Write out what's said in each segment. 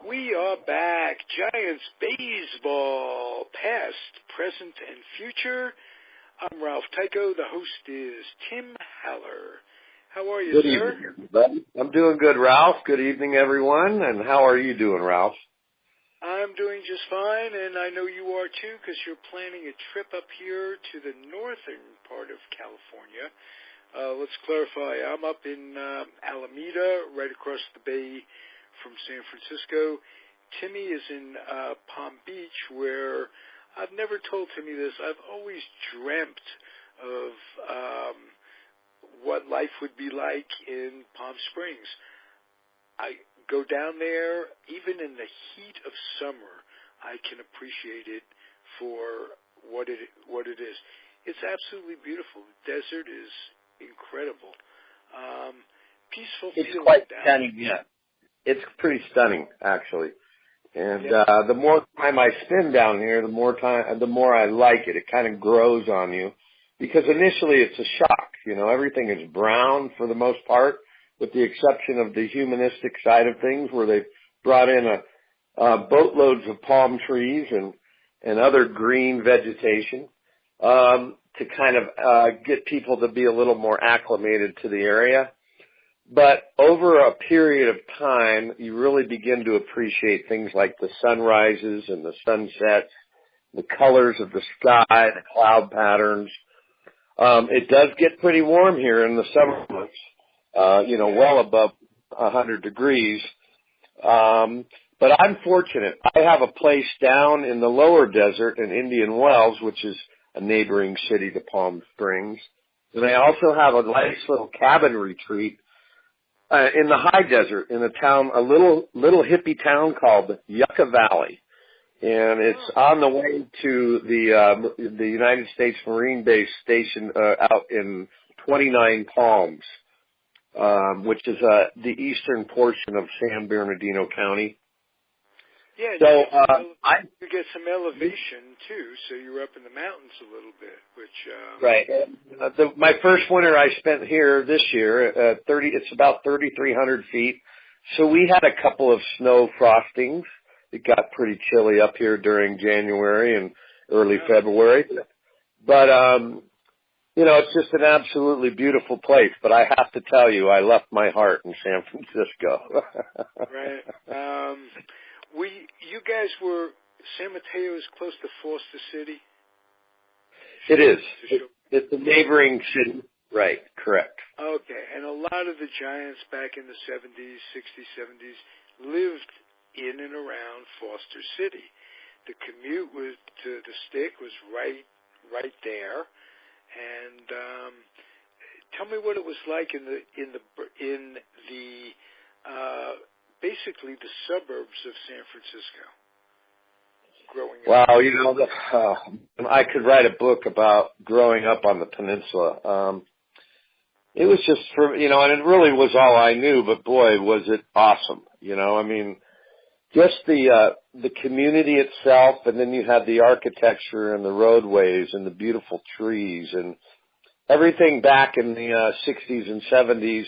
We are back. Giants Baseball, past, present, and future. I'm Ralph Tyko. The host is Tim Haller. How are you, Good sir? evening, everybody. I'm doing good, Ralph. Good evening, everyone. And how are you doing, Ralph? I'm doing just fine, and I know you are too, because you're planning a trip up here to the northern part of California. Let's clarify. I'm up in Alameda, right across the bay from San Francisco. Timmy is in Palm Beach, where I've never told Timmy this. I've always dreamt of what life would be like in Palm Springs. I go down there, even in the heat of summer, I can appreciate it for what it is. It's absolutely beautiful. The desert is incredible. Peaceful It's feeling quite down stunning, yeah. It's pretty stunning, actually. And yeah. the more time I spend down here, the more I like it. It kind of grows on you, because initially it's a shock. You know, everything is brown for the most part, with the exception of the humanistic side of things, where they've brought in boatloads of palm trees and other green vegetation to kind of get people to be a little more acclimated to the area. But over a period of time, you really begin to appreciate things like the sunrises and the sunsets, the colors of the sky, the cloud patterns. It does get pretty warm here in the summer months, well above 100 degrees. But I'm fortunate. I have a place down in the lower desert in Indian Wells, which is a neighboring city to Palm Springs. And I also have a nice little cabin retreat in the high desert in a little hippie town called Yucca Valley. And it's on the way to the United States Marine Base station out in 29 Palms, which is the eastern portion of San Bernardino County. Yeah, so you get some elevation too, so you're up in the mountains a little bit, which right. My first winter I spent here this year, it's about 3,300 feet. So we had a couple of snow frostings. It got pretty chilly up here during January and early February. But it's just an absolutely beautiful place. But I have to tell you, I left my heart in San Francisco. Right. You guys San Mateo is close to Foster City? It is. It's a neighboring city. Right, correct. Okay, and a lot of the Giants back in the 70s, 60s, 70s lived in and around Foster City. The commute to the stick was right there. And tell me what it was like in the basically the suburbs of San Francisco. Growing up. Wow, I could write a book about growing up on the peninsula. It was just and it really was all I knew, but boy, was it awesome. Just the community itself, and then you had the architecture and the roadways and the beautiful trees and everything back in the 60s and 70s.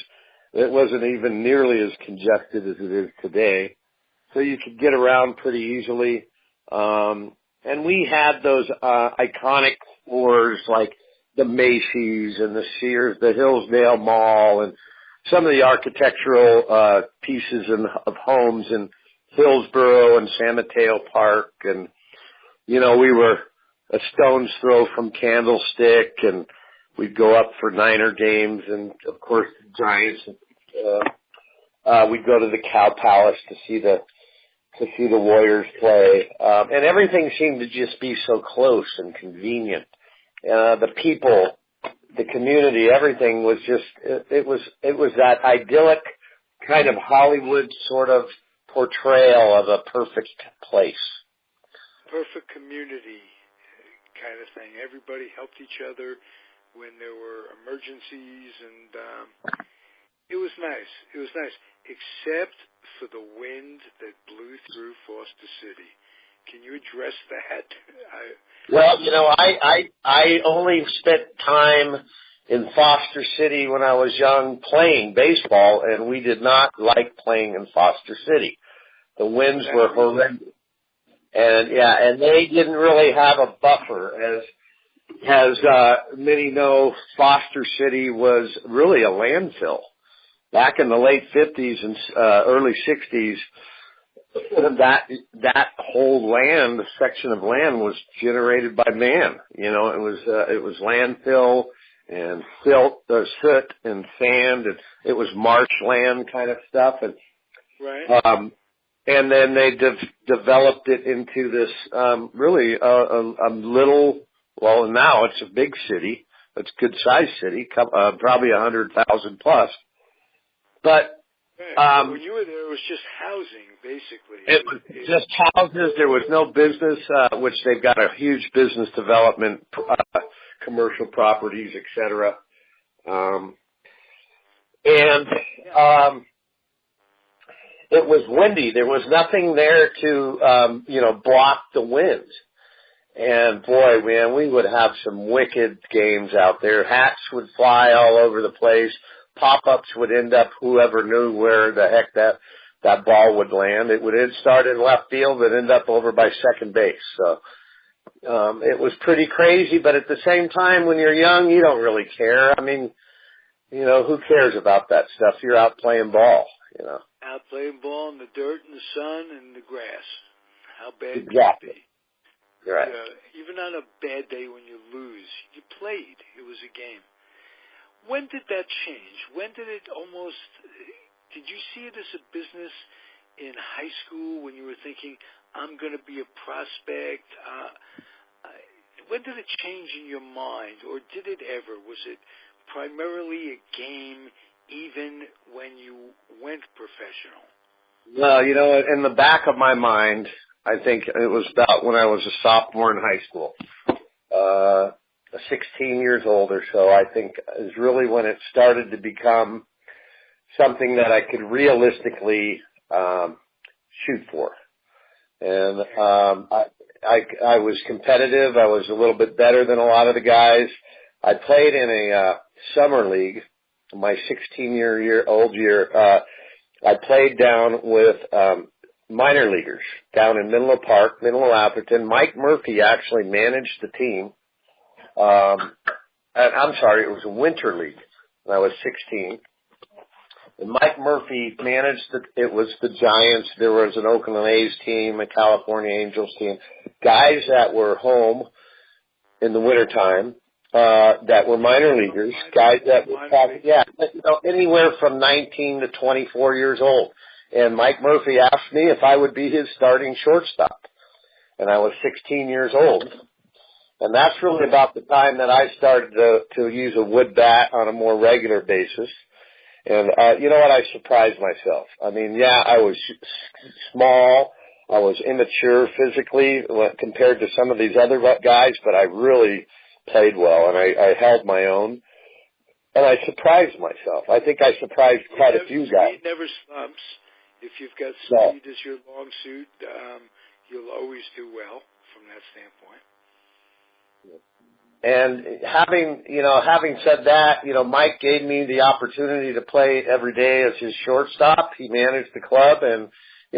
It wasn't even nearly as congested as it is today. So you could get around pretty easily. And we had those iconic stores like the Macy's and the Sears, the Hillsdale Mall, and some of the architectural pieces of homes in Hillsborough and San Mateo Park. And, we were a stone's throw from Candlestick, and we'd go up for Niner games, and, of course, the Giants. We'd go to the Cow Palace to see the Warriors play. And everything seemed to just be so close and convenient. The people, the community, everything was just, it was that idyllic kind of Hollywood sort of portrayal of a perfect place. Perfect community kind of thing. Everybody helped each other when there were emergencies, and it was nice. It was nice, except for the wind that blew through Foster City. Can you address that? I only spent time in Foster City when I was young playing baseball, and we did not like playing in Foster City. The winds were horrendous. And and they didn't really have a buffer. As many know, Foster City was really a landfill. Back in the late 50s and early 60s, that whole section of land was generated by man. It was landfill and soot and sand, and it was marshland kind of stuff. And right. And then they developed it into this really a little. Well, now it's a big city. It's a good-sized city, probably 100,000 plus. But when you were there, it was just housing, basically. It was just houses. There was no business, which they've got a huge business development, commercial properties, et cetera. It was windy. There was nothing there to, block the wind. And boy, man, we would have some wicked games out there. Hats would fly all over the place. Pop-ups would end up, whoever knew where the heck that ball would land. It would start in left field and end up over by second base. So, it was pretty crazy, but at the same time, when you're young, you don't really care. I mean, who cares about that stuff? You're out playing ball, Out playing ball in the dirt and the sun and the grass. How bad exactly. could it be? Right. Even on a bad day when you lose, you played. It was a game. When did that change? When did it did you see it as a business in high school when you were thinking, I'm going to be a prospect? When did it change in your mind, or did it ever? Was it primarily a game even when you went professional? Well, in the back of my mind, I think it was about when I was a sophomore in high school. 16 years old or so, I think, is really when it started to become something that I could realistically shoot for. And I was competitive. I was a little bit better than a lot of the guys. I played in a summer league. My 16-year-old year, I played down with minor leaguers down in Menlo Park, Menlo Atherton. Mike Murphy actually managed the team. I'm sorry, it was a winter league when I was 16. And Mike Murphy managed it was the Giants. There was an Oakland A's team, a California Angels team, guys that were home in the wintertime, that were minor leaguers, guys that were anywhere from 19 to 24 years old. And Mike Murphy asked me if I would be his starting shortstop. And I was 16 years old. And that's really about the time that I started to use a wood bat on a more regular basis. And, you know what? I surprised myself. I mean, I was small. I was immature physically compared to some of these other guys, but I really played well, and I held my own. And I surprised myself. I think I surprised quite a few guys. Speed never slumps. If you've got speed as your long suit, you'll always do well from that standpoint. And having said that, Mike gave me the opportunity to play every day as his shortstop. He managed the club, and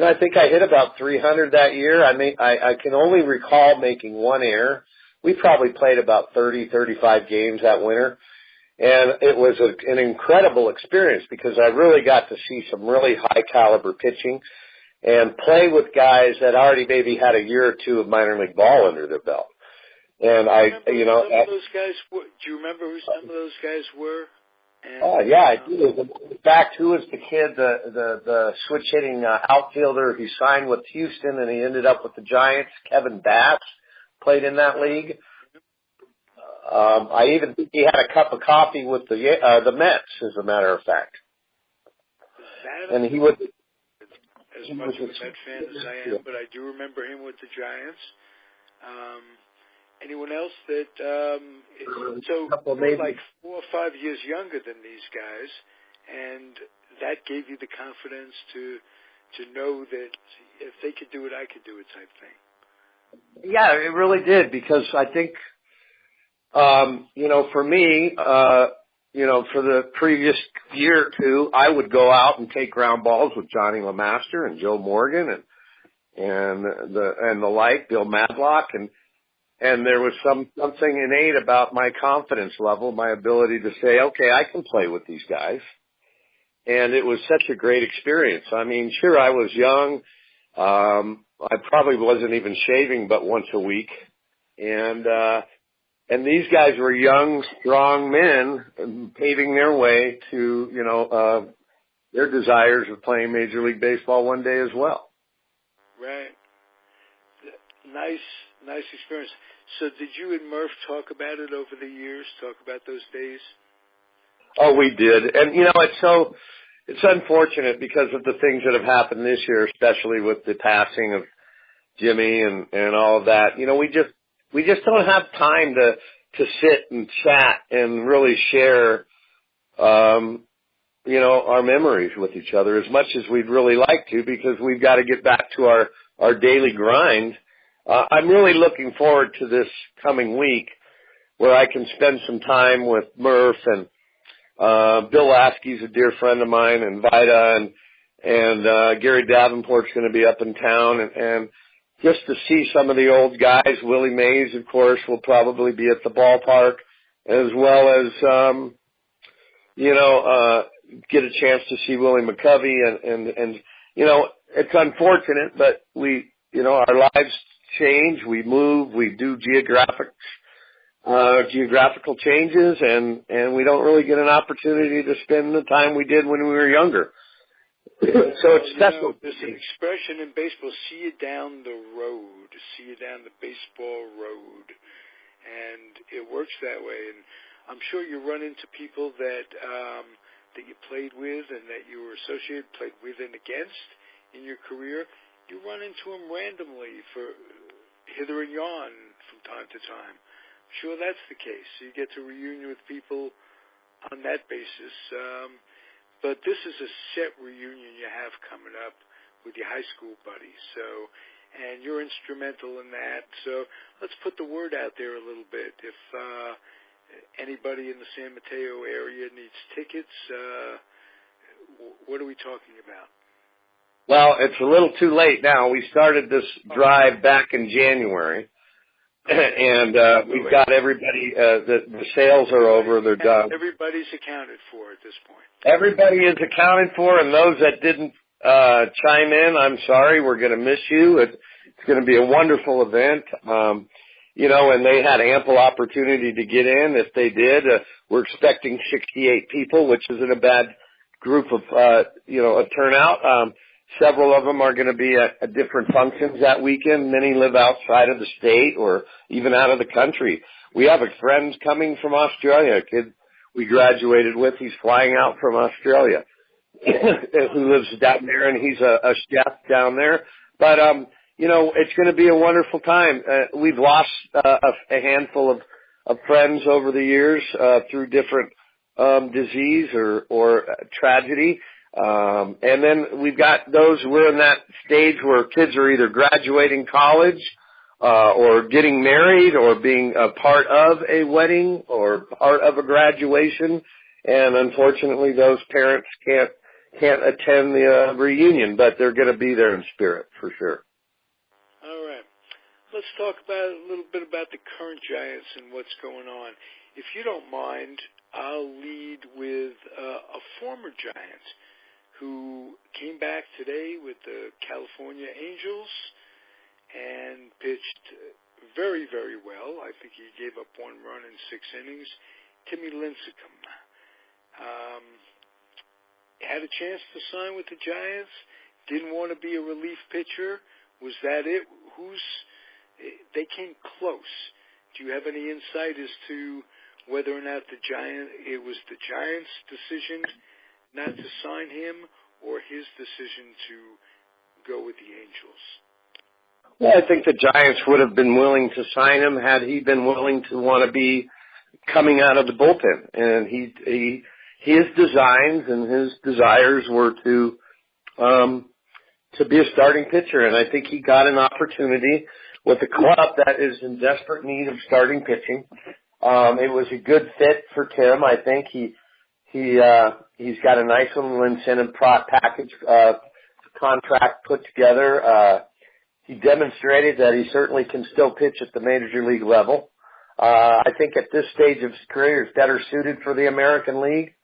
I think I hit about 300 that year. I can only recall making one error. We probably played about 30, 35 games that winter, and it was an incredible experience because I really got to see some really high caliber pitching and play with guys that already maybe had a year or two of minor league ball under their belt. And some of those guys. Do you remember who some of those guys were? And, I do. In fact, who was the kid, the switch hitting outfielder? He signed with Houston and he ended up with the Giants. Kevin Bass played in that league. I even think he had a cup of coffee with the Mets, as a matter of fact. And he was as much of a Met fan as I am, but I do remember him with the Giants. Anyone else that we're like 4 or 5 years younger than these guys, and that gave you the confidence to know that if they could do it, I could do it type thing. Yeah, it really did, because I think for me, for the previous year or two, I would go out and take ground balls with Johnny LeMaster and Joe Morgan and the like, Bill Madlock, and there was something innate about my confidence level, my ability to say, okay, I can play with these guys. And it was such a great experience. I mean, sure, I was young. I probably wasn't even shaving but once a week. And these guys were young, strong men paving their way to, their desires of playing Major League Baseball one day as well. Right. Nice experience. So did you and Murph talk about it over the years, talk about those days? Oh, we did. And, it's unfortunate because of the things that have happened this year, especially with the passing of Jimmy and all of that. We just don't have time to sit and chat and really share, our memories with each other as much as we'd really like to, because we've got to get back to our daily grind. I'm really looking forward to this coming week where I can spend some time with Murph and Bill Lasky's a dear friend of mine, and Vida and Gary Davenport's going to be up in town, and just to see some of the old guys. Willie Mays, of course, will probably be at the ballpark, as well as get a chance to see Willie McCovey, and it's unfortunate, but our lives change, we move, we do geographical changes, and we don't really get an opportunity to spend the time we did when we were younger. So it's special. There's an expression in baseball: "See you down the road, see you down the baseball road," and it works that way. And I'm sure you run into people that you played with and that you were associated, played with and against in your career. You run into them randomly for hither and yon from time to time. I'm sure that's the case. So you get to reunion with people on that basis. But this is a set reunion you have coming up with your high school buddies. And you're instrumental in that. So let's put the word out there a little bit. If anybody in the San Mateo area needs tickets, what are we talking about? Well, it's a little too late now. We started this drive back in January, and we've got everybody, the sales are over, they're done. Everybody's accounted for at this point. Everybody is accounted for, and those that didn't chime in, I'm sorry, we're going to miss you. It's going to be a wonderful event. And they had ample opportunity to get in. If they did, we're expecting 68 people, which isn't a bad group of, a turnout. Several of them are going to be at different functions that weekend. Many live outside of the state or even out of the country. We have a friend coming from Australia, a kid we graduated with. He's flying out from Australia who lives down there, and he's a chef down there. But, it's going to be a wonderful time. We've lost a handful of friends over the years through different disease or tragedy. And then we've got those, we're in that stage where kids are either graduating college, or getting married, or being a part of a wedding or part of a graduation. And unfortunately those parents can't attend the reunion, but they're going to be there in spirit for sure. All right. Let's talk a little bit about the current Giants and what's going on. If you don't mind, I'll lead with a former Giant who came back today with the California Angels and pitched very, very well. I think he gave up 1 run in 6 innings. Tim Lincecom had a chance to sign with the Giants, didn't want to be a relief pitcher. Was that it? They came close. Do you have any insight as to whether or not it was the Giants' decision not to sign him, or his decision to go with the Angels? Well, I think the Giants would have been willing to sign him had he been willing to want to be coming out of the bullpen. And his designs and his desires were to be a starting pitcher. And I think he got an opportunity with a club that is in desperate need of starting pitching. It was a good fit for Tim. I think he He's got a nice little incentive package contract put together. He demonstrated that he certainly can still pitch at the major league level. I think at this stage of his career, he's better suited for the American League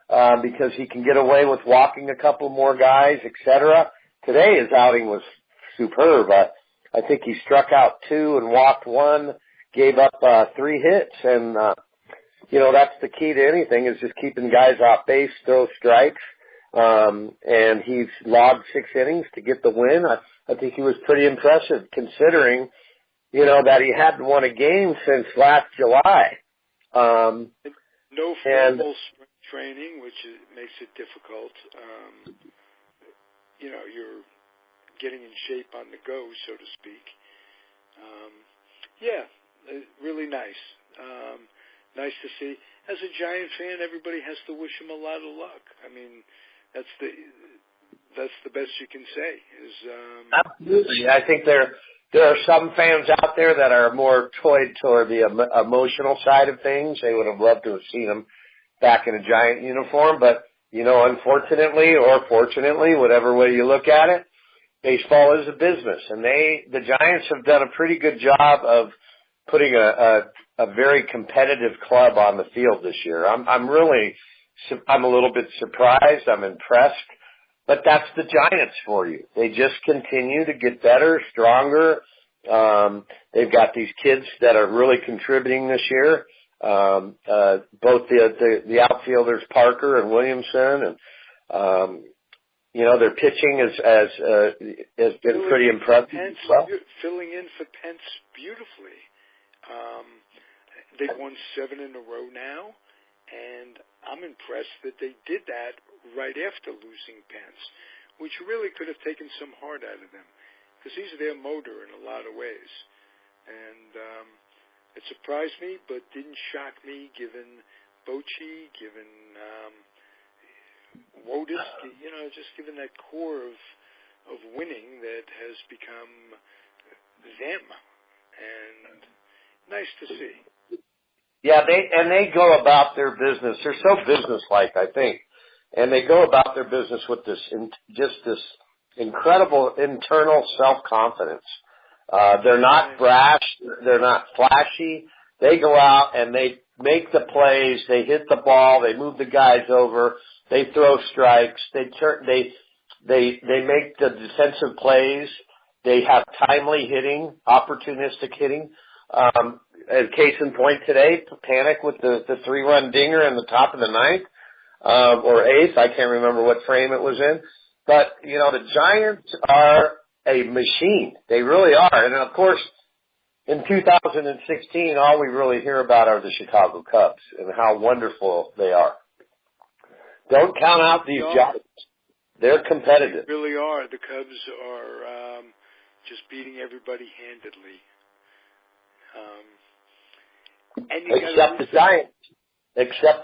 because he can get away with walking a couple more guys, etc. Today, his outing was superb. I think he struck out 2 and walked 1, gave up 3 hits, and that's the key to anything is just keeping guys off base, throw strikes. And he's logged 6 innings to get the win. I think he was pretty impressive considering, that he hadn't won a game since last July. No formal spring training, which makes it difficult. You're getting in shape on the go, so to speak. Really nice. Nice to see. As a Giant fan, everybody has to wish him a lot of luck. I mean, that's the best you can say. Absolutely. I think there are some fans out there that are more toward the emotional side of things. They would have loved to have seen him back in a Giant uniform, but unfortunately or fortunately, whatever way you look at it, baseball is a business, and the Giants have done a pretty good job of putting a very competitive club on the field this year. I'm a little bit surprised. I'm impressed. But that's the Giants for you. They just continue to get better, stronger. They've got these kids that are really contributing this year. Both the outfielders, Parker and Williamson, and their pitching has been pretty impressive. Filling in for Pence beautifully. They've won 7 in a row now, and I'm impressed that they did that right after losing Pence, which really could have taken some heart out of them, because he's their motor in a lot of ways. And it surprised me, but didn't shock me, given Bochy, given Wotus, just given that core of winning that has become them. And nice to see. Yeah, they go about their business. They're so businesslike, I think, and they go about their business with this incredible internal self-confidence. They're not brash. They're not flashy. They go out and they make the plays. They hit the ball. They move the guys over. They throw strikes. They make the defensive plays. They have timely hitting, opportunistic hitting. As case in point today, Panic with the 3-run dinger in the top of the 9th, or 8th. I can't remember what frame it was in. But, the Giants are a machine. They really are. And of course, in 2016, all we really hear about are the Chicago Cubs and how wonderful they are. Don't count out these Giants. They're competitive. They really are. The Cubs are just beating everybody handedly. Except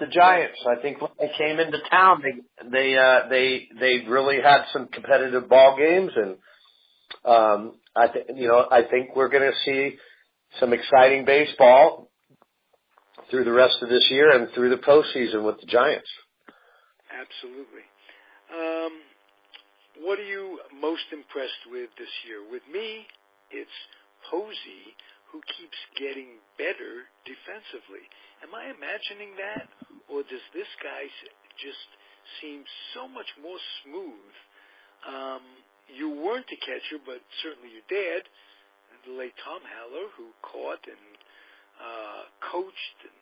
the Giants. I think when they came into town, they really had some competitive ball games, and I think we're going to see some exciting baseball through the rest of this year and through the postseason with the Giants. Absolutely. What are you most impressed with this year? With me, it's Posey, who keeps getting better defensively. Am I imagining that, or does this guy just seem so much more smooth? You weren't a catcher, but certainly your dad, the late Tom Haller, who caught and coached and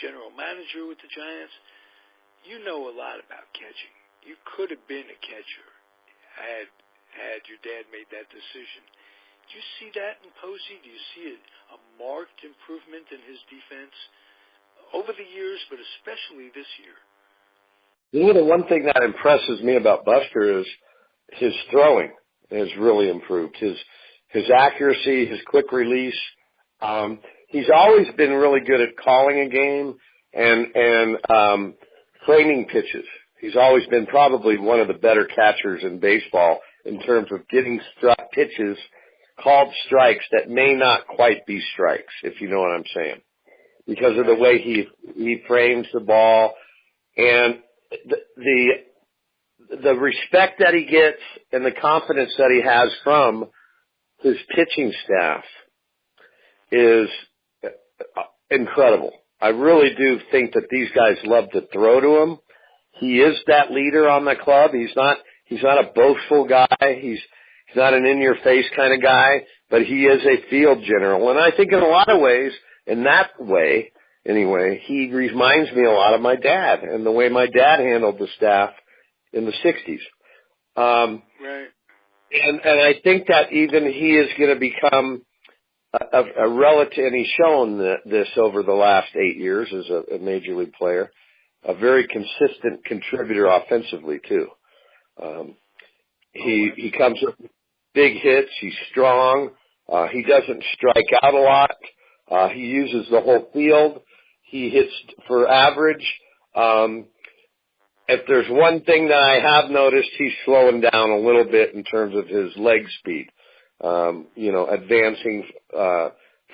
general manager with the Giants. You know a lot about catching. You could have been a catcher had your dad made that decision. Do you see that in Posey? Do you see a marked improvement in his defense over the years, but especially this year? The one thing that impresses me about Buster is his throwing has really improved. His accuracy, his quick release. He's always been really good at calling a game and framing pitches. He's always been probably one of the better catchers in baseball in terms of getting pitches called strikes that may not quite be strikes, if you know what I'm saying, because of the way he frames the ball. And the respect that he gets and the confidence that he has from his pitching staff is incredible. I really do think that these guys love to throw to him. He is that leader on the club. He's not a boastful guy. He's not an in-your-face kind of guy, but he is a field general. And I think in a lot of ways, in that way, anyway, he reminds me a lot of my dad and the way my dad handled the staff in the 60s. Right. And I think that even he is going to become a relative, and he's shown this over the last 8 years as a major league player, a very consistent contributor offensively too. He comes with big hits. He's strong. He doesn't strike out a lot. He uses the whole field. He hits for average. If there's one thing that I have noticed, he's slowing down a little bit in terms of his leg speed. Advancing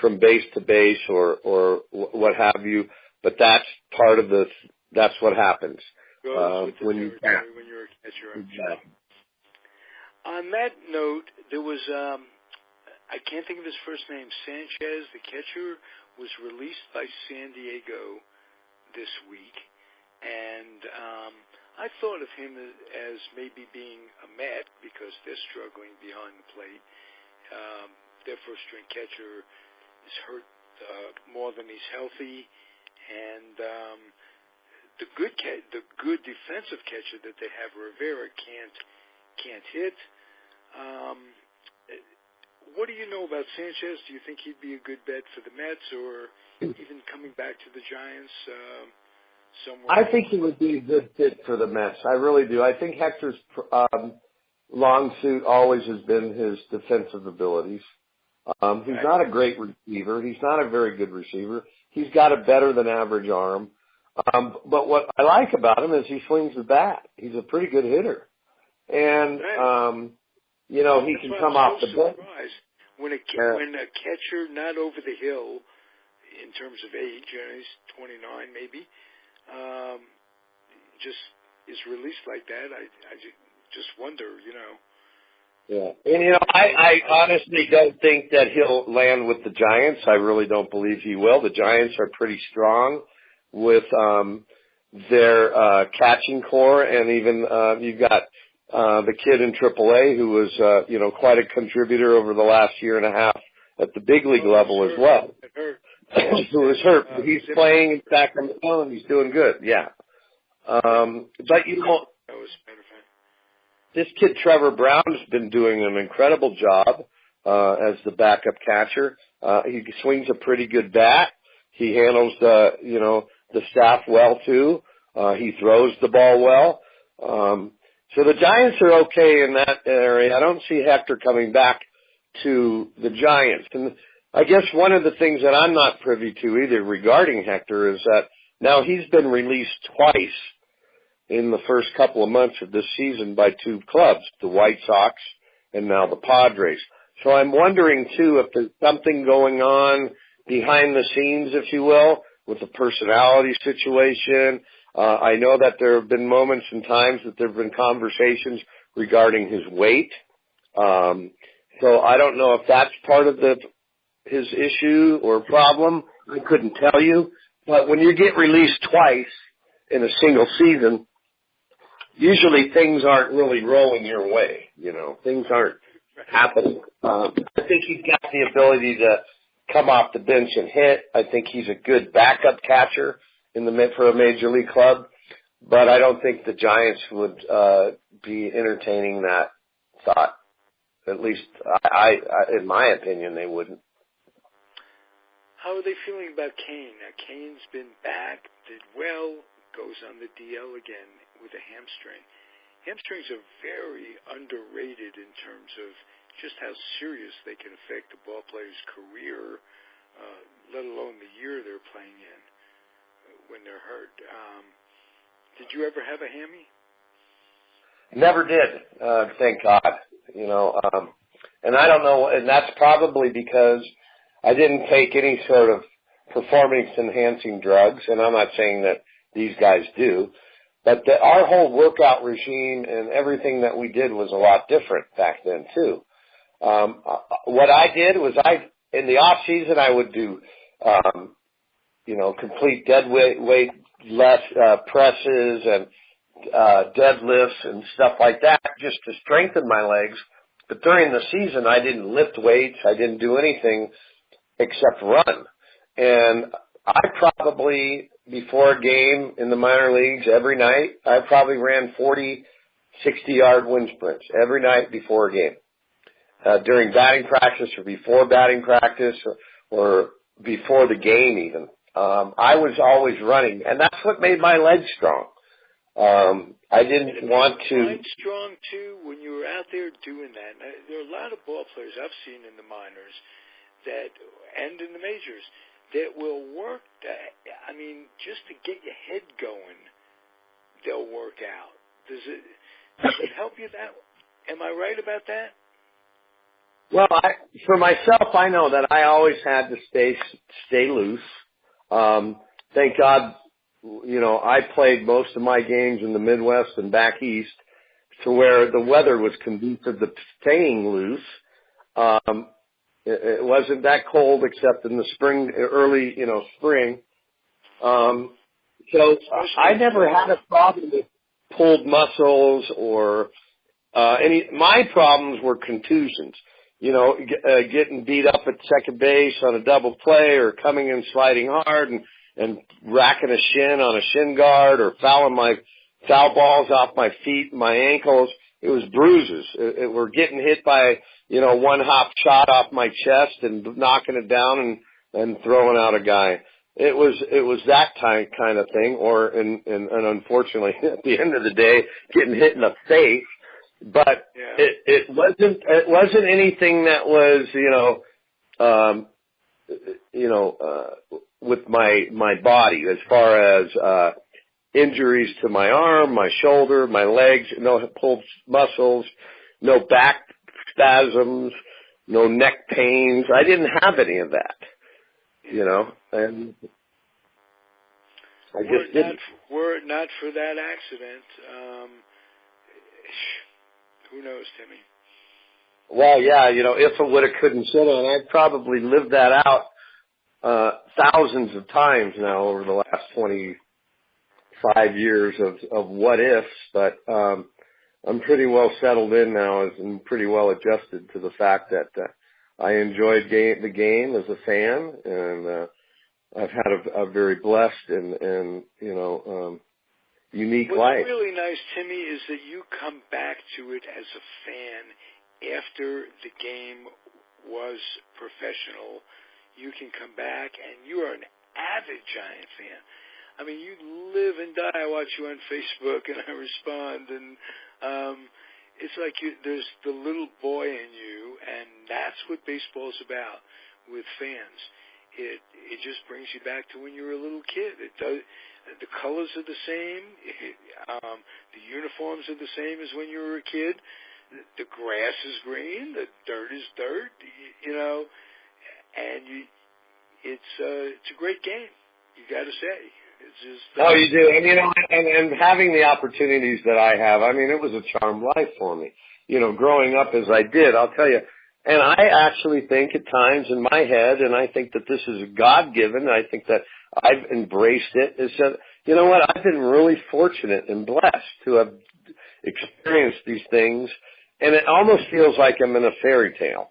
from base to base or what have you. But that's part of that's what happens when you're a catcher. Exactly. On that note, there was I can't think of his first name. Sanchez, the catcher, was released by San Diego this week, and I thought of him as maybe being a Met because they're struggling behind the plate. Their first-string catcher is hurt more than he's healthy, and the good defensive catcher that they have, Rivera, can't hit. What do you know about Sanchez? Do you think he'd be a good bet for the Mets, or even coming back to the Giants somewhere? I think he would be a good fit for the Mets. I really do. I think Hector's long suit always has been his defensive abilities. He's not a great receiver. He's not a very good receiver. He's got a better than average arm. But what I like about him is he swings the bat. He's a pretty good hitter. And, he can come off the bench. When a catcher not over the hill in terms of age, he's 29 maybe, just is released like that, I just wonder, Yeah. And, I honestly don't think that he'll land with the Giants. I really don't believe he will. The Giants are pretty strong with their catching core, and even you've got the kid in AAA who was, quite a contributor over the last year and a half at the big league level as well. Who was hurt. He's playing in Sacramento and he's doing good, yeah. But, this kid Trevor Brown's been doing an incredible job as the backup catcher. He swings a pretty good bat. He handles the staff well too. He throws the ball well. So the Giants are okay in that area. I don't see Hector coming back to the Giants. And I guess one of the things that I'm not privy to either regarding Hector is that now he's been released twice in the first couple of months of this season by two clubs, the White Sox and now the Padres. So I'm wondering, too, if there's something going on behind the scenes, if you will, with the personality situation. I know that there have been moments and times that there have been conversations regarding his weight. So I don't know if that's part of his issue or problem. I couldn't tell you. But when you get released twice in a single season, usually things aren't really rolling your way. Things aren't happening. I think he's got the ability to come off the bench and hit. I think he's a good backup catcher for a major league club, but I don't think the Giants would be entertaining that thought. At least, I in my opinion, they wouldn't. How are they feeling about Kane? Now, Kane's been back, did well, goes on the DL again with a hamstring. Hamstrings are very underrated in terms of just how serious they can affect a ball player's career, let alone the year they're playing in when they're hurt. Did you ever have a hammy? Never did, thank God. And I don't know, and that's probably because I didn't take any sort of performance-enhancing drugs, and I'm not saying that these guys do, But our whole workout regime and everything that we did was a lot different back then too. What I did was in the off season, I would do, complete dead weight less presses and deadlifts and stuff like that, just to strengthen my legs. But during the season, I didn't lift weights. I didn't do anything except run. And I probably, before a game in the minor leagues every night, I probably ran 40, 60-yard wind sprints every night before a game. During batting practice or before batting practice or before the game even. I was always running, and that's what made my legs strong. I didn't want to. Mind strong too when you were out there doing that. There are a lot of ball players I've seen in the minors and in the majors that will work. Just to get your head going, they'll work out. Does it help you that? Am I right about that? Well, for myself, I know that I always had to stay loose. Thank God, I played most of my games in the Midwest and back east to where the weather was conducive to staying loose. It wasn't that cold except in the spring, early, spring. So I never had a problem with pulled muscles or my problems were contusions. Getting beat up at second base on a double play or coming in sliding hard and racking a shin on a shin guard or fouling my foul balls off my feet and my ankles. It was bruises. We're getting hit by, one hop shot off my chest and knocking it down and throwing out a guy. It was that kind of thing, and unfortunately at the end of the day, getting hit in the face. But yeah. It wasn't anything that was, with my body as far as, injuries to my arm, my shoulder, my legs, no pulled muscles, no back spasms, no neck pains. I didn't have any of that, and I just didn't. Were it not for that accident, who knows, Timmy? Well, yeah, if I woulda, couldn't, shoulda, and I've probably lived that out thousands of times now over the last 25 years of what ifs, but I'm pretty well settled in now and pretty well adjusted to the fact that I enjoyed the game as a fan, and I've had a very blessed and unique life. What's really nice, Timmy, is that you come back to it as a fan after the game was professional. You can come back, and you are an avid Giant fan. I mean, you live and die. I watch you on Facebook, and I respond, and it's like there's the little boy in you, and that's what baseball's about with fans. It just brings you back to when you were a little kid. It does. The colors are the same. The uniforms are the same as when you were a kid. The grass is green. The dirt is dirt. And it's a great game. You got to say. It's just. Oh, you do, and having the opportunities that I have. I mean, it was a charmed life for me. Growing up as I did, I'll tell you. And I actually think at times in my head, and I think that this is God-given, I think that I've embraced it, is that, you know what, I've been really fortunate and blessed to have experienced these things, and it almost feels like I'm in a fairy tale,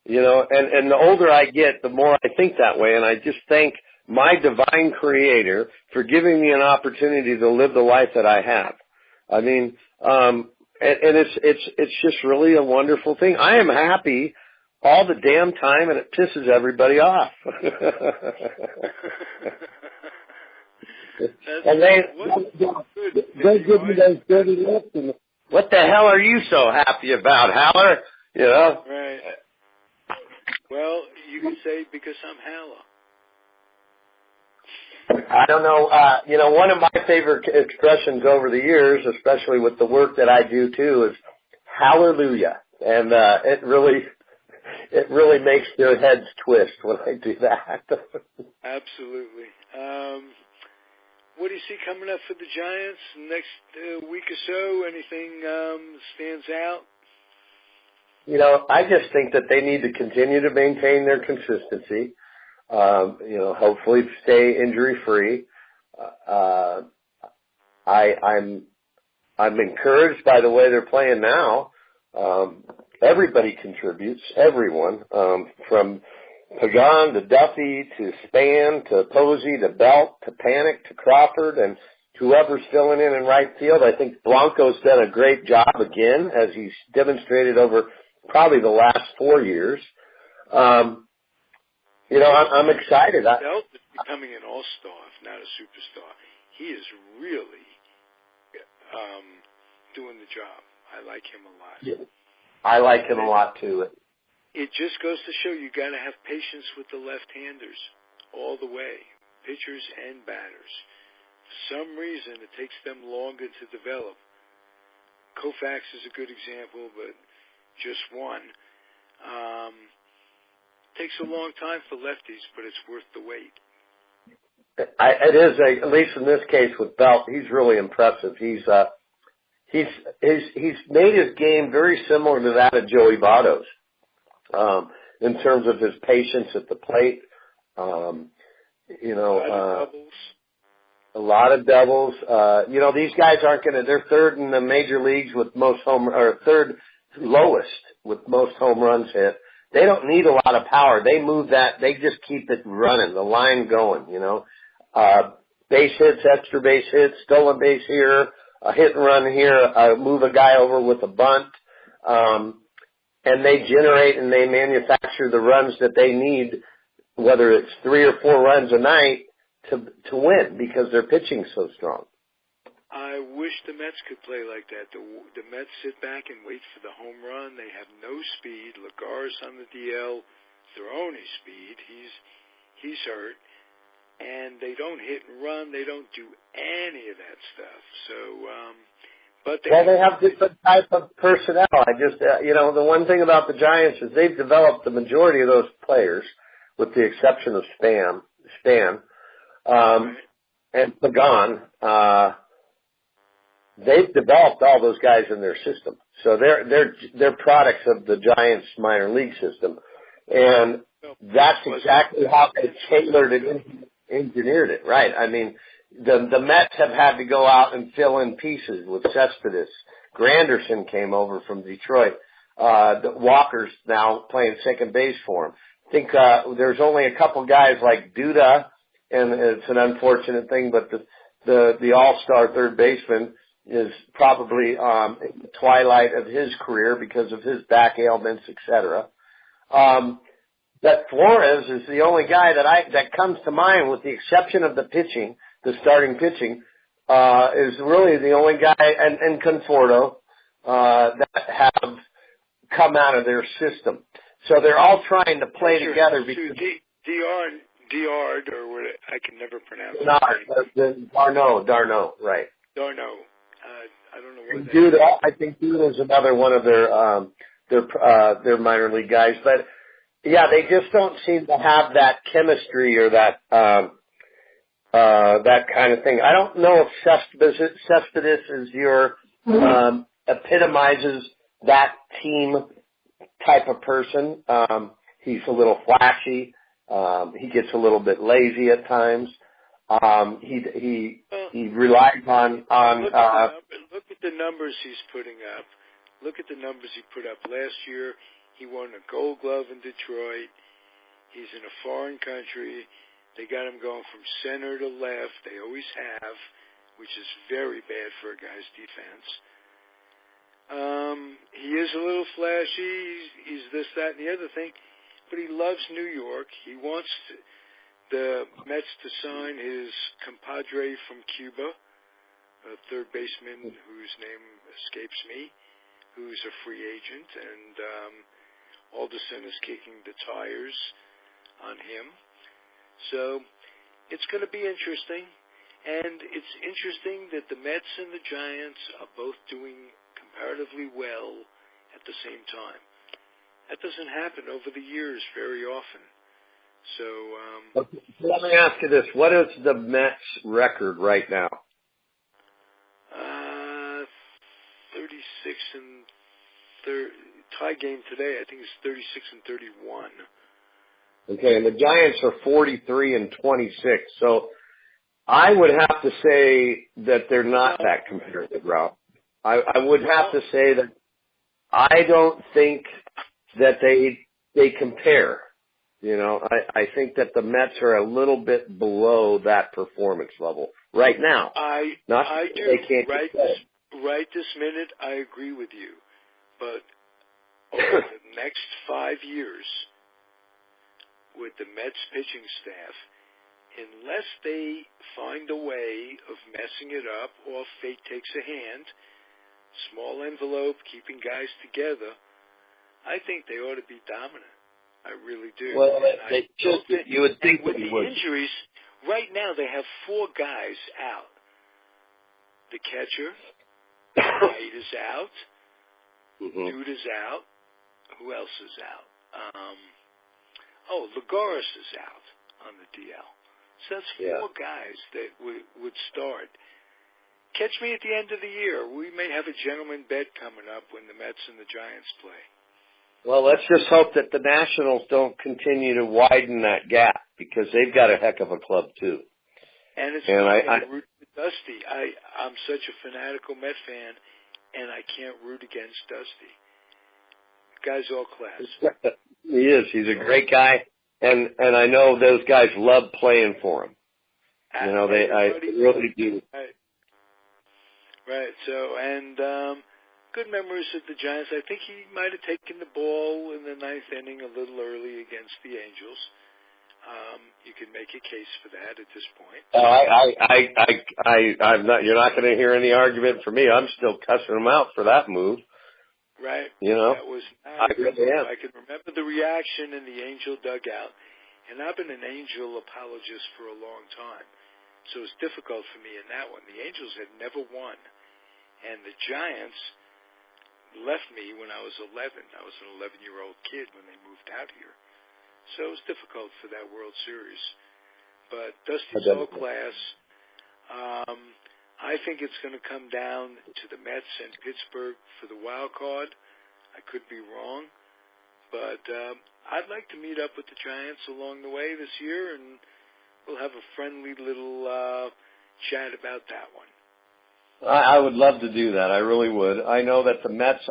and the older I get, the more I think that way, and I just thank my divine creator for giving me an opportunity to live the life that I have. I mean, and it's just really a wonderful thing. I am happy all the damn time, and it pisses everybody off. And they give me those dirty looks. And what the hell are you so happy about, Haller? Right. Well, you can say because I'm Haller. I don't know. One of my favorite expressions over the years, especially with the work that I do too, is hallelujah, and it really makes their heads twist when I do that. Absolutely. what do you see coming up for the Giants next week or so? Anything stands out? I just think that they need to continue to maintain their consistency. Hopefully stay injury free. I'm encouraged by the way they're playing now. Everybody contributes, everyone, from Pagan to Duffy to Span to Posey to Belt to Panic to Crawford and whoever's filling in right field. I think Blanco's done a great job again, as he's demonstrated over probably the last 4 years. I'm excited. Belt is becoming an all-star, if not a superstar. He is really doing the job. I like him a lot. Yeah. I like him a lot, too. It just goes to show you got to have patience with the left-handers all the way, pitchers and batters. For some reason, it takes them longer to develop. Koufax is a good example, but just one. Takes a long time for lefties, but it's worth the wait. It is, at least in this case with Belt, he's really impressive. He's made his game very similar to that of Joey Votto's, in terms of his patience at the plate. A lot of doubles. These guys aren't they're third in the major leagues with third lowest with most home runs hit. They don't need a lot of power. They move that. They just keep it running, the line going, base hits, extra base hits, stolen base here, a hit and run here, move a guy over with a bunt. And they generate and they manufacture the runs that they need, whether it's 3 or 4 runs a night to win because their pitching's so strong. I wish the Mets could play like that. The Mets sit back and wait for the home run. They have no speed. Lagares on the DL, their only speed. He's hurt. And they don't hit and run. They don't do any of that stuff. So, but they have different type of personnel. I just, the one thing about the Giants is they've developed the majority of those players, with the exception of Span, and Pagan. They've developed all those guys in their system, so they're products of the Giants minor league system, and that's exactly how they tailored it, engineered it. Right? I mean, the Mets have had to go out and fill in pieces with Cespedes. Granderson came over from Detroit. Walker's now playing second base for him. I think there's only a couple guys like Duda, and it's an unfortunate thing, but the all-star third baseman is probably in the twilight of his career because of his back ailments, etc. That Flores is the only guy that comes to mind, with the exception of the pitching, the starting pitching, is really the only guy, and Conforto, that have come out of their system. So they're all trying to play together. Because Diard, or what I can never pronounce it. Darno, right. Darno. I don't know what Duda, I think Duda is another one of their minor league guys. But, yeah, they just don't seem to have that chemistry or that kind of thing. I don't know if Cespedes is your epitomizes that team type of person. He's a little flashy. He gets a little bit lazy at times. He relies on look at the numbers he's putting up. Look at the numbers he put up last year. He won a Gold Glove in Detroit. He's in a foreign country. They got him going from center to left. They always have, which is very bad for a guy's defense. He is a little flashy. He's this, that, and the other thing. But he loves New York. He wants the Mets to sign his compadre from Cuba, a third baseman whose name escapes me, who's a free agent, and Alderson is kicking the tires on him. So it's going to be interesting, and it's interesting that the Mets and the Giants are both doing comparatively well at the same time. That doesn't happen over the years very often. So, Okay, so let me ask you this. What is the Mets record right now? 36 and tie game today, I think it's 36 and 31. Okay, and the Giants are 43 and 26. So I would have to say that they're not that competitive, Ralph. I would have to say that I don't think that they compare. You know, I think that the Mets are a little bit below that performance level right now. I do. They can't right this minute, I agree with you. But over the next 5 years, with the Mets pitching staff, unless they find a way of messing it up or fate takes a hand, small envelope, keeping guys together, I think they ought to be dominant. I really do. Well, you would think with that the you would. injuries, right now they have 4 guys out. The catcher, White is out. Mm-hmm. Dude is out. Who else is out? Lagares is out on the DL. So that's 4 guys that would start. Catch me at the end of the year. We may have a gentleman bet coming up when the Mets and the Giants play. Well, let's just hope that the Nationals don't continue to widen that gap because they've got a heck of a club too. And it's funny, I root for Dusty. I'm such a fanatical Met fan, and I can't root against Dusty. The guy's all class. He is. He's a great guy, and I know those guys love playing for him. You know, I really do. Right. So, and good memories of the Giants. I think he might have taken the ball in the 9th inning a little early against the Angels. You can make a case for that at this point. I'm not. You're not going to hear any argument from me. I'm still cussing him out for that move. Right. You know, that was. I really am. I can remember the reaction in the Angel dugout, and I've been an Angel apologist for a long time, so it's difficult for me in that one. The Angels had never won, and the Giants left me when I was 11. I was an 11-year-old kid when they moved out here. So it was difficult for that World Series. But Dusty's all class. I think it's going to come down to the Mets and Pittsburgh for the wild card. I could be wrong. But I'd like to meet up with the Giants along the way this year, and we'll have a friendly little chat about that one. I would love to do that. I really would. I know that the Mets,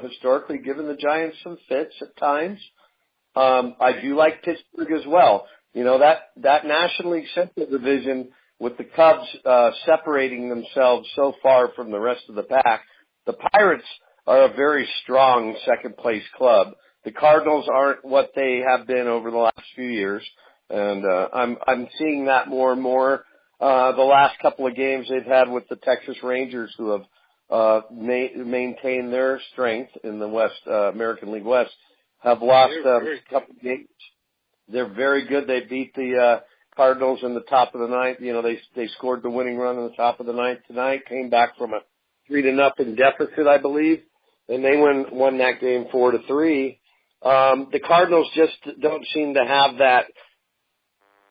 historically given the Giants some fits at times. I do like Pittsburgh as well. You know, that National League Central Division with the Cubs separating themselves so far from the rest of the pack, the Pirates are a very strong second-place club. The Cardinals aren't what they have been over the last few years, and I'm seeing that more and more. The last couple of games they've had with the Texas Rangers, who have maintained their strength in the West American League West, have lost a couple of games. They're very good. They beat the Cardinals in the top of the 9th. You know, they scored the winning run in the top of the 9th tonight. Came back from a 3-0 deficit, I believe, and they won that game 4-3. The Cardinals just don't seem to have that.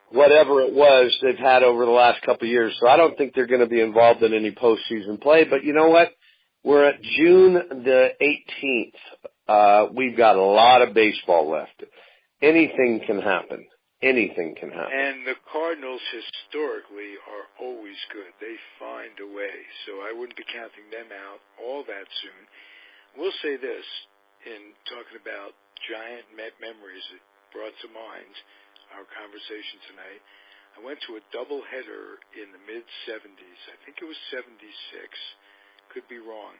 Whatever it was they've had over the last couple of years. So I don't think they're going to be involved in any postseason play. But you know what? We're at June the 18th. We've got a lot of baseball left. Anything can happen. Anything can happen. And the Cardinals historically are always good. They find a way. So I wouldn't be counting them out all that soon. We'll say this in talking about giant Met memories that brought to mind our conversation tonight. I went to a doubleheader in the mid-'70s. I think it was 76. Could be wrong.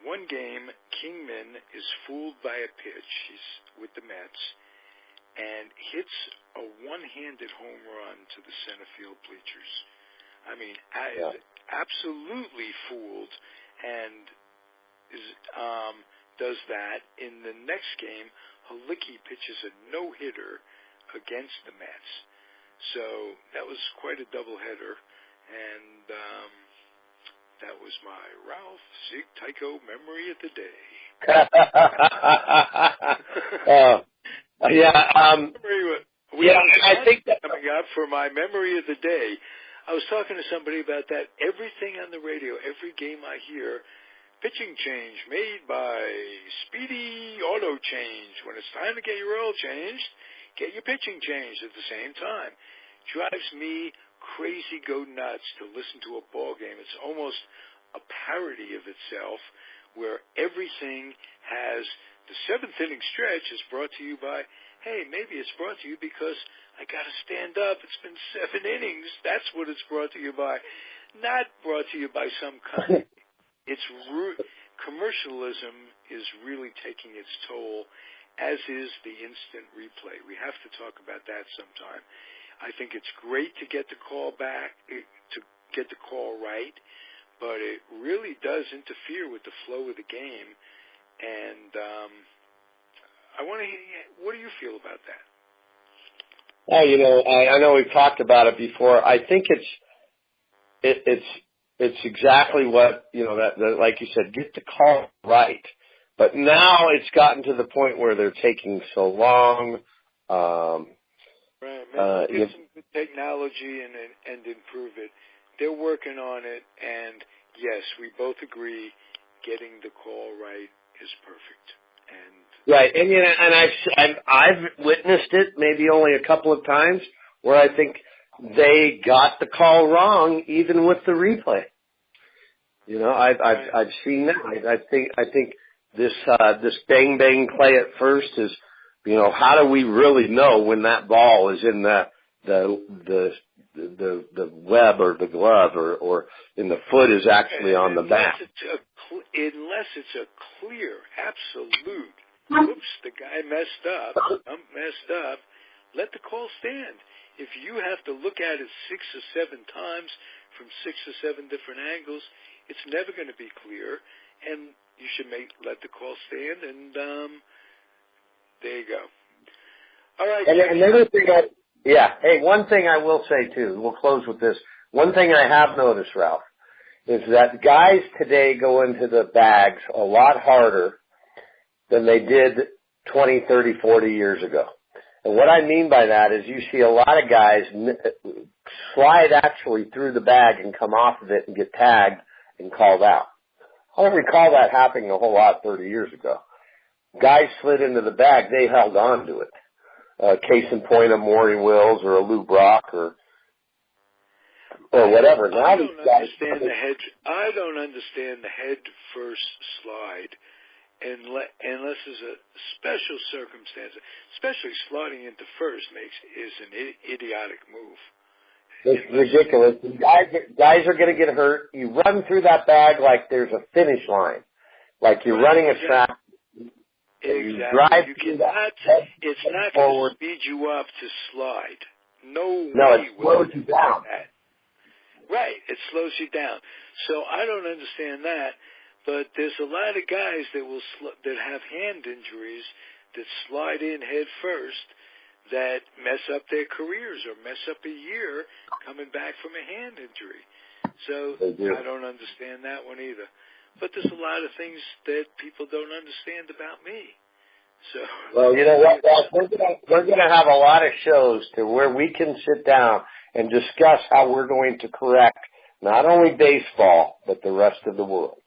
One game, Kingman is fooled by a pitch. He's with the Mets and hits a one-handed home run to the center field bleachers. I mean, absolutely fooled, and does that. In the next game, Halicki pitches a no-hitter against the Mets. So that was quite a doubleheader, and that was my Ralph Sig Tyko memory of the day. Memory I think that coming up for my memory of the day. I was talking to somebody about that. Everything on the radio, every game I hear, pitching change made by Speedy Auto Change. When it's time to get your oil changed, get your pitching changed at the same time. Drives me crazy, go nuts to listen to a ball game. It's almost a parody of itself, where everything has the seventh inning stretch is brought to you by, hey, maybe it's brought to you because I got to stand up. It's been 7 innings. That's what it's brought to you by. Not brought to you by some company. It's commercialism is really taking its toll, as is the instant replay. We have to talk about that sometime. I think it's great to get the call back, to get the call right, but it really does interfere with the flow of the game. And I want to hear, what do you feel about that? Oh, I know we've talked about it before. I think it's exactly what, that like you said, get the call right. But now it's gotten to the point where they're taking so long. Right. Maybe get some good technology and improve it. They're working on it, and yes, we both agree getting the call right is perfect. And right, and I've witnessed it maybe only a couple of times where I think they got the call wrong even with the replay. I've seen that. I think this bang bang play at first is, how do we really know when that ball is in the web or the glove or in the foot is actually on the bat? Unless it's a clear, absolute, oops, the guy messed up, let the call stand. If you have to look at it 6 or 7 times from 6 or 7 different angles, it's never going to be clear, and you should let the call stand, and there you go. All right. And another thing, one thing I will say too, we'll close with this. One thing I have noticed, Ralph, is that guys today go into the bags a lot harder than they did 20, 30, 40 years ago. And what I mean by that is you see a lot of guys slide actually through the bag and come off of it and get tagged and called out. I don't recall that happening a whole lot 30 years ago. Guys slid into the bag, they held on to it. Case in point, a Maury Wills or a Lou Brock or whatever. Now I don't understand the head first slide unless there's a special circumstance. Especially sliding into first is an idiotic move. It's ridiculous. Guys are going to get hurt. You run through that bag like there's a finish line, like you're running a track. Exactly. You drive it's not going to speed you up to slide. No, it slows you down. Right, it slows you down. So I don't understand that, but there's a lot of guys that have hand injuries that slide in head first that mess up their careers or mess up a year coming back from a hand injury. So I don't understand that one either. But there's a lot of things that people don't understand about me. So well, you know what, Ralph? We're going to have a lot of shows to where we can sit down and discuss how we're going to correct not only baseball but the rest of the world.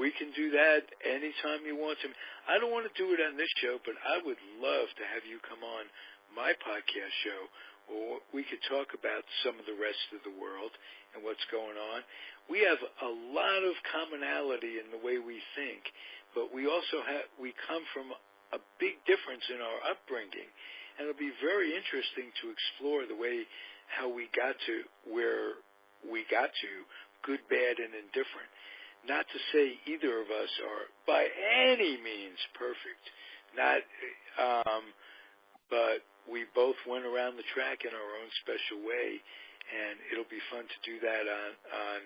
We can do that anytime you want to. I don't want to do it on this show, but I would love to have you come on my podcast show where we could talk about some of the rest of the world and what's going on. We have a lot of commonality in the way we think, but we also we come from a big difference in our upbringing, and it'll be very interesting to explore the way how we got to where we got to, good, bad, and indifferent. Not to say either of us are by any means perfect, but we both went around the track in our own special way, and it'll be fun to do that on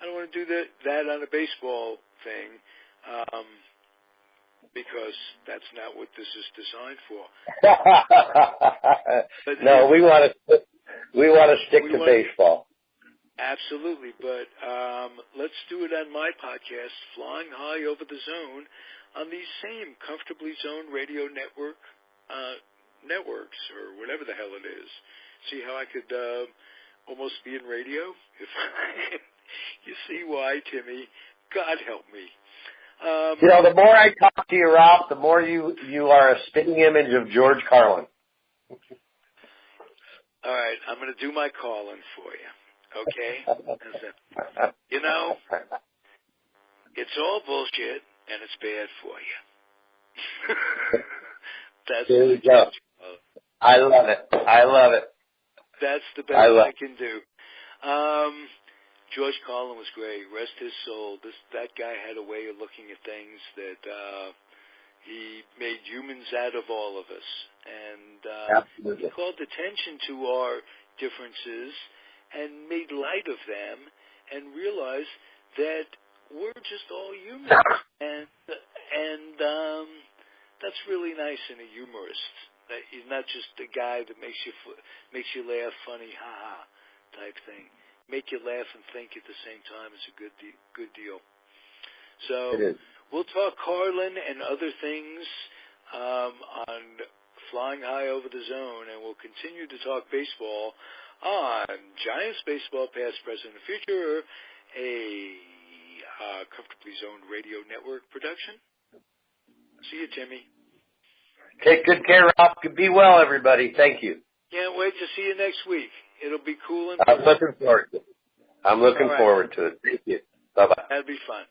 I don't want to do that on a baseball thing, because that's not what this is designed for. No, we want to stick to baseball. Absolutely, but let's do it on my podcast, Flying High Over the Zone, on the same Comfortably Zoned Radio Network networks or whatever the hell it is. See how I could almost be in radio? If you see why, Timmy. God help me. The more I talk to you, Ralph, the more you are a spitting image of George Carlin. All right, I'm going to do my calling for you, okay? It's all bullshit, and it's bad for you. That's there you go. I love it. That's the best I can do. George Carlin was great. Rest his soul. That guy had a way of looking at things that he made humans out of all of us. And he called attention to our differences and made light of them and realized that we're just all humans. And that's really nice in a humorist. That he's not just a guy that makes you laugh, funny, ha-ha type thing. Make you laugh and think at the same time is a good deal. So we'll talk Carlin and other things on Flying High Over the Zone, and we'll continue to talk baseball on Giants Baseball, Past, Present, and Future, a Comfortably Zoned Radio Network production. See you, Timmy. Take good care, Ralph. Be well, everybody. Thank you. Can't wait to see you next week. It'll be cool and I'm looking forward to it. Thank you. Bye-bye. That'll be fun.